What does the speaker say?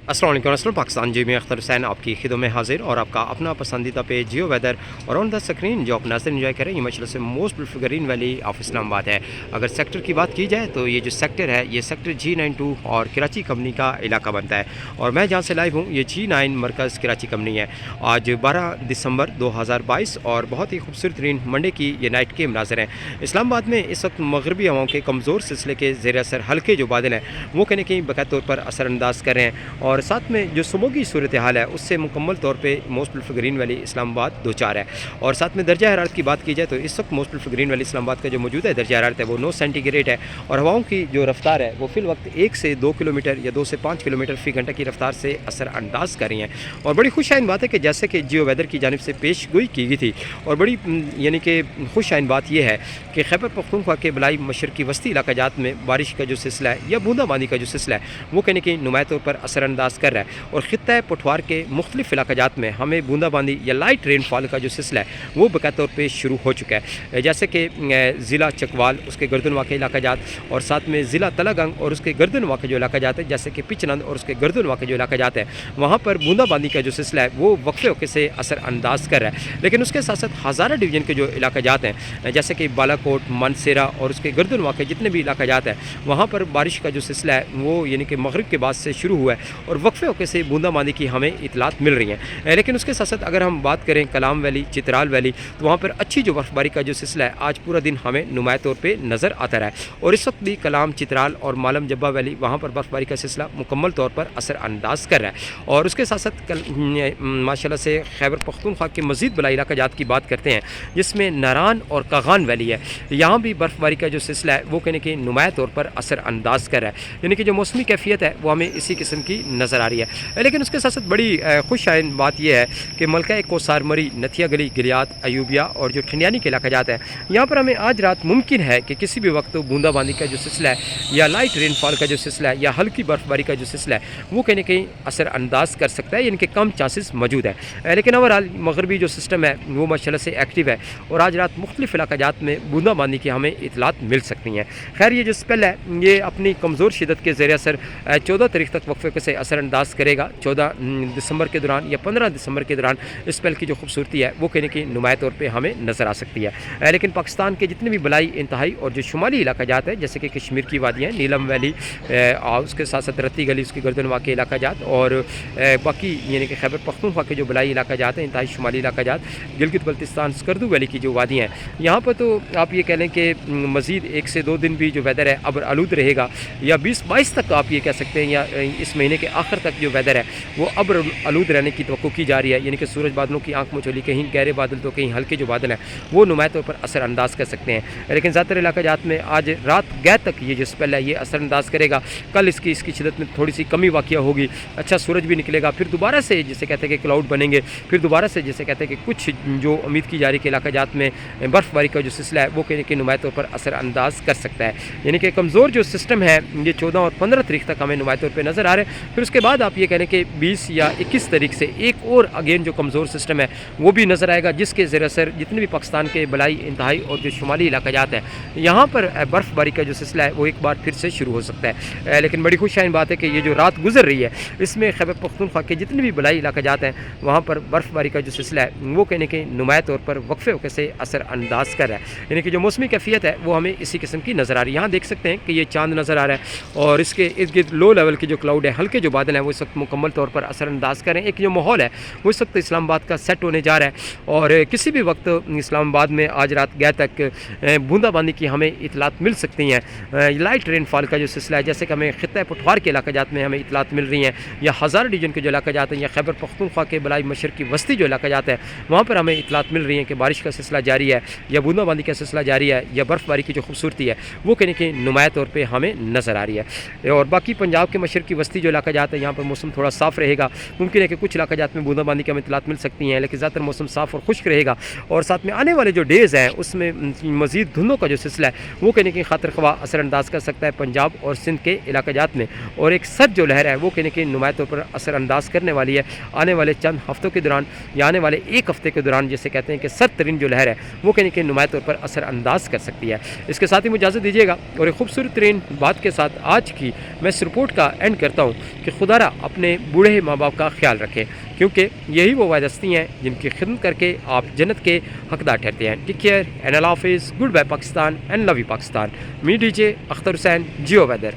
السلام علیکم پاکستان جی میں اختر حسین آپ کی خدمت میں حاضر اور آپ کا اپنا پسندیدہ پیج جیو ویدر اور آن دا اسکرین جو آپ ناظرین انجوائے کریں یہ مشرق سے most beautiful green valley of Islamabad ہے۔ اگر سیکٹر کی بات کی جائے تو یہ جو سیکٹر ہے یہ سیکٹر G92 اور کراچی کمپنی کا علاقہ بنتا ہے، اور میں جہاں سے لائیو ہوں یہ G9 مرکز کراچی کمپنی ہے۔ آج 12 دسمبر 2022 اور بہت ہی خوبصورت ترین منڈے کی یہ نائٹ کے مناظر ہیں۔ اسلام آباد میں اس وقت مغربی ہواؤں کے کمزور سلسلے کے زیر اثر ہلکے جو بادل ہیں وہ کہیں نہ کہیں باقاعدہ طور پر اثر انداز کر رہے ہیں، اور ساتھ میں جو سموگی صورتحال ہے اس سے مکمل طور پہ موسٹ بیوٹیفل گرین ویلی اسلام آباد دو چار ہے۔ اور ساتھ میں درجہ حرارت کی بات کی جائے تو اس وقت موسٹ بیوٹیفل گرین ویلی اسلام آباد کا جو موجود ہے درجہ حرارت ہے وہ 9 سینٹی گریڈ ہے، اور ہواؤں کی جو رفتار ہے وہ فی الوقت 1 سے 2 کلومیٹر یا 2 سے 5 کلومیٹر فی گھنٹہ کی رفتار سے اثر انداز کر رہی ہیں۔ اور بڑی خوش آئند بات ہے کہ جیسے کہ جیو ویدر کی جانب سے پیش گوئی کی گئی تھی، اور بڑی یعنی کہ خوش آئند بات یہ ہے کہ خیبر پختونخوا کے بلائی مشرقی وسطی علاقہ جات میں بارش کا جو سلسلہ ہے یا بوندا باندی کا جو سلسلہ ہے وہ کہیں کہ نمایاں طور پر اثر انداز کر رہا ہے، اور خطہ پٹوار کے مختلف علاقہ جات میں ہمیں بوندا باندی یا لائٹ رین فال کا جو سلسلہ ہے وہ باقاعدہ طور پہ شروع ہو چکا ہے، جیسے کہ ضلع چکوال اس کے گردن واقع علاقہ جات، اور ساتھ میں ضلع تلہ گنگ اور اس کے گردن واقع جو علاقہ جات ہے جیسے کہ پچنند اور اس کے گردن واقع جو علاقہ جات ہے وہاں پر بوندا باندی کا جو سلسلہ ہے وہ وقفے وقفے سے اثر انداز کر رہا ہے۔ لیکن اس کے ساتھ ساتھ ہزارہ ڈویژن کے جو علاقہ جات ہیں جیسے کہ بالا کوٹ، مانسیرا اور اس کے گردن واقع جتنے بھی علاقہ جات ہیں وہاں پر بارش کا جو سلسلہ ہے وہ یعنی کہ مغرب کے بعد سے شروع ہوا ہے، اور وقفے وقفے سے بوندا باندی کی ہمیں اطلاعات مل رہی ہیں۔ لیکن اس کے ساتھ ساتھ اگر ہم بات کریں کلام ویلی، چترال ویلی، تو وہاں پر اچھی جو برف باری کا جو سلسلہ ہے آج پورا دن ہمیں نمایاں طور پہ نظر آتا رہا ہے، اور اس وقت بھی کلام، چترال اور مالم جبہ ویلی وہاں پر برف باری کا سلسلہ مکمل طور پر اثر انداز کر رہا ہے۔ اور اس کے ساتھ ساتھ ماشاءاللہ سے خیبر پختونخوا کے مزید بلائی علاقہ جات کی بات کرتے ہیں جس میں ناران اور کاغان ویلی ہے، یہاں بھی برف باری کا جو سلسلہ ہے وہ کہنے کہ نمایاں طور پر اثر انداز کر رہا ہے، یعنی کہ جو موسمی کیفیت ہے وہ ہمیں اسی قسم کی نظر آ رہی ہے۔ لیکن اس کے ساتھ ساتھ بڑی خوش آئند بات یہ ہے کہ ملکہ کوسار مری، نتھیا گلی، گلیات، ایوبیہ اور جو ٹھنڈیانی کے علاقہ جات ہیں یہاں پر ہمیں آج رات ممکن ہے کہ کسی بھی وقت بوندا باندی کا جو سلسلہ ہے یا لائٹ رین فال کا جو سلسلہ ہے یا ہلکی برف باری کا جو سلسلہ ہے وہ کہیں نہ کہیں اثر انداز کر سکتا ہے، یعنی کہ کم چانسز موجود ہیں۔ لیکن اوورآل مغربی جو سسٹم ہے وہ ماشاءاللہ سے ایکٹیو ہے، اور آج رات مختلف علاقہ جات میں بوندا باندی کی ہمیں اطلاعات مل سکتی ہیں۔ خیر یہ جو اسپیل ہے یہ اپنی کمزور شدت کے زیر اثر 14 تاریخ تک وقفے سے اثر انداز کرے گا۔ 14 دسمبر کے دوران یا 15 دسمبر کے دوران اس اسپیل کی جو خوبصورتی ہے وہ کہیں کہ نمایاں طور پہ ہمیں نظر آ سکتی ہے۔ لیکن پاکستان کے جتنے بھی بلائی انتہائی اور جو شمالی علاقہ جات ہیں جیسے کہ کشمیر کی وادیاں، نیلم ویلی، اس کے ساتھ ساتھ رتی گلی، اس کے گردن واقع علاقہ جات، اور باقی یعنی کہ خیبر پختونخوا کے جو بلائی علاقہ جات ہیں انتہائی شمالی علاقہ جات، گلگت بلتستان، سکردو ویلی کی جو وادیاں ہیں یہاں پر تو آپ یہ کہہ لیں کہ مزید 1 سے 2 دن بھی جو ویدر ہے ابر آلود رہے گا، یا 20-22 تک آپ یہ کہہ سکتے ہیں، یا اس مہینے کے آخر تک جو ویدر ہے وہ ابر آلود رہنے کی توقع کی جا رہی ہے، یعنی کہ سورج بادلوں کی آنکھ مچولی، کہیں گہرے بادل تو کہیں ہلکے جو بادل ہیں وہ نمایاں طور پر اثر انداز کر سکتے ہیں۔ لیکن زیادہ تر علاقہ جات میں آج رات گئے تک یہ جو اسپیل ہے یہ اثر انداز کرے گا، کل اس کی شدت میں تھوڑی سی کمی واقع ہوگی، اچھا سورج بھی نکلے گا، پھر دوبارہ سے جسے کہتے ہیں کہ کلاؤڈ بنیں گے، پھر دوبارہ سے جسے کہتے ہیں کہ کچھ جو امید کی جا رہی کہ علاقہ جات میں برف باری کا جو سلسلہ ہے وہ کہیں کہ نمایاں طور پر اثر انداز کر سکتا ہے، یعنی کہ کمزور جو سسٹم ہے یہ 14 اور 15 تاریخ تک ہمیں نمایاں طور پہ نظر آ رہے ہیں۔ پھر اس کے بعد آپ یہ کہہ لیں کہ 20 یا 21 تاریخ سے ایک اور اگین جو کمزور سسٹم ہے وہ بھی نظر آئے گا، جس کے زیر اثر جتنے بھی پاکستان کے بلائی انتہائی اور جو شمالی علاقہ جات ہیں یہاں پر برف باری کا جو سلسلہ ہے وہ ایک بار پھر سے شروع ہو سکتا ہے۔ لیکن بڑی خوش آئند بات ہے کہ یہ جو رات گزر رہی ہے اس میں خیبر پختونخوا کے جتنے بھی بلائی علاقہ جات ہیں وہاں پر برف باری کا جو سلسلہ ہے وہ کہنے کہ نمایاں طور پر وقفے وقفے سے اثر انداز کر رہا ہے، یعنی کہ جو موسمی کیفیت ہے وہ ہمیں اسی قسم کی نظر آ رہی ہے۔ یہاں دیکھ سکتے ہیں کہ یہ چاند نظر آ رہا ہے، اور اس کے ارد گرد لو لیول کے جو کلاؤڈ ہے، ہلکے جو بادل ہیں وہ اس وقت مکمل طور پر اثر انداز کر رہے ہیں۔ ایک جو ماحول ہے وہ اس وقت اسلام آباد کا سیٹ ہونے جا رہا ہے، اور کسی بھی وقت اسلام آباد میں آج رات گئے تک بوندا باندی کی ہمیں اطلاعات مل سکتی ہیں۔ لائٹ رین فال کا جو سلسلہ ہے جیسے کہ ہمیں خطہ پٹوار کے علاقہ جات میں ہمیں اطلاعات مل رہی ہیں، یا ہزار ڈویژن کے جو علاقہ جات ہیں، یا خیبر پختونخوا کے بلائی مشرقی وسطی جو علاقہ جات ہیں وہاں پر ہمیں اطلاعات مل رہی ہیں کہ بارش کا سلسلہ جاری ہے، یا بوندا باندی کا سلسلہ جاری ہے، یا برف باری کی جو خوبصورتی ہے وہ کہیں کہ نمایاں طور پہ ہمیں نظر آ رہی ہے۔ اور باقی پنجاب کے مشرقی وسطی جو علاقہ جات ہیں یہاں پر موسم تھوڑا صاف رہے گا، ممکن ہے کہ کچھ علاقہ جات میں بوندا باندی کی ہمیں اطلاعات مل سکتی ہیں، لیکن زیادہ تر موسم صاف اور خشک رہے گا، اور ساتھ میں آنے والے جو ڈیز ہیں اس میں مزید دھندوں کا جو سلسلہ ہے وہ کہنے کی خاطر خواہ اثر انداز کر سکتا ہے پنجاب اور سندھ کے علاقہ جات میں، اور ایک سرد جو لہر ہے وہ کہنے کی نمایاں طور پر اثر انداز کرنے والی ہے آنے والے چند ہفتوں کے دوران، یا آنے والے ایک ہفتے کے دوران، جسے کہتے ہیں کہ سرد ترین جو لہر ہے وہ کہنے کی نمایاں طور پر اثر انداز کر سکتی ہے۔ اس کے ساتھ ہی مجھے اجازت دیجیے گا، اور ایک خوبصورت ترین بات کے ساتھ آج کی میں اس رپورٹ کا اینڈ کرتا ہوں کہ خدا را اپنے بوڑھے ماں باپ کا خیال رکھیں، کیونکہ یہی وہ واحد ہستی ہیں جن کی خدمت کر کے آپ جنت کے حقدار ٹھہرتے ہیں۔ ٹیک کیئر اینڈ اللہ حافظ، good bye Pakistan and love you Pakistan. می D J Akhtar Hussain, Geo weather.